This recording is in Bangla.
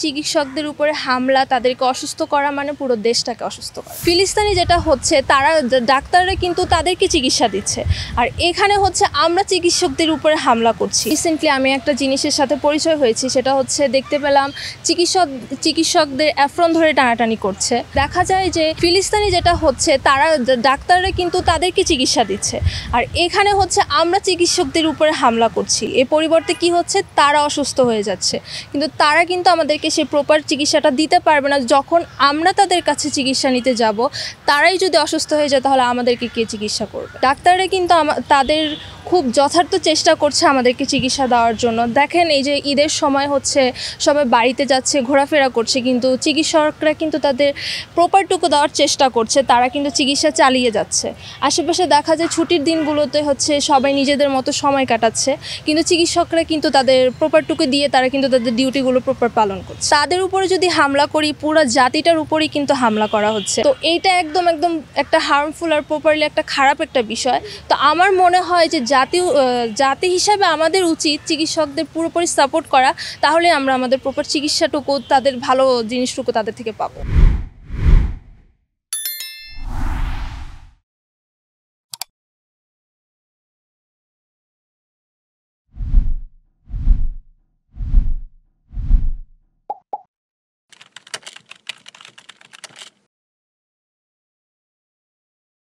চিকিৎসকদের উপরে হামলা, তাদেরকে অসুস্থ করা মানে পুরো দেশটাকে অসুস্থ করা। ফিলিস্তিনে যেটা হচ্ছে, তারা ডাক্তাররা কিন্তু তাদেরকে চিকিৎসা দিচ্ছে, আর এখানে হচ্ছে আমরা চিকিৎসকদের উপরে হামলা করছি। রিসেন্টলি আমি একটা জিনিসের সাথে পরিচয় হয়েছি, সেটা হচ্ছে দেখতে পেলাম চিকিৎসকদের অ্যাফ্রন ধরে টানাটানি করছে। দেখা যায় যে ফিলিস্তিনে যেটা হচ্ছে, তারা ডাক্তাররা কিন্তু তাদেরকে চিকিৎসা দিচ্ছে, আর এখানে হচ্ছে আমরা চিকিৎসকদের উপরে হামলা করছি। এর পরিবর্তে কি হচ্ছে, তারা অসুস্থ হয়ে যাচ্ছে, কিন্তু তারা কিন্তু আমাদেরকে সেই প্রপার চিকিৎসাটা দিতে পারবে না। যখন আমরা তাদের কাছে চিকিৎসা নিতে যাব, তারাই যদি অসুস্থ হয়ে যায়, তাহলে আমাদেরকে কে চিকিৎসা করবে? ডাক্তাররা কিন্তু তাদের খুব যথার্থ চেষ্টা করছে আমাদেরকে চিকিৎসা দেওয়ার জন্য। দেখেন, এই যে ঈদের সময় হচ্ছে, সবাই বাড়িতে যাচ্ছে, ঘোরাফেরা করছে, কিন্তু চিকিৎসকরা কিন্তু তাদের প্রপারটুকু দেওয়ার চেষ্টা করছে, তারা কিন্তু চিকিৎসা চালিয়ে যাচ্ছে। আশেপাশে দেখা যায় ছুটির দিনগুলোতে হচ্ছে সবাই নিজেদের মতো সময় কাটাচ্ছে, কিন্তু চিকিৎসকরা কিন্তু তাদের প্রপারটুকু দিয়ে তারা কিন্তু তাদের ডিউটিগুলো প্রপার পালন করছে। তাদের উপরে যদি হামলা করি, পুরো জাতিটার উপরেই কিন্তু হামলা করা হচ্ছে। তো এইটা একদম একটা হার্মফুল আর প্রপারলি একটা খারাপ একটা বিষয়। তো আমার মনে হয় যে জাতি হিসাবে আমাদের উচিত চিকিৎসকদের পুরোপুরি সাপোর্ট করা, তাহলে আমরা আমাদের প্রপার চিকিৎসাটুকু, তাদের ভালো জিনিসটুকু তাদের থেকে পাবো।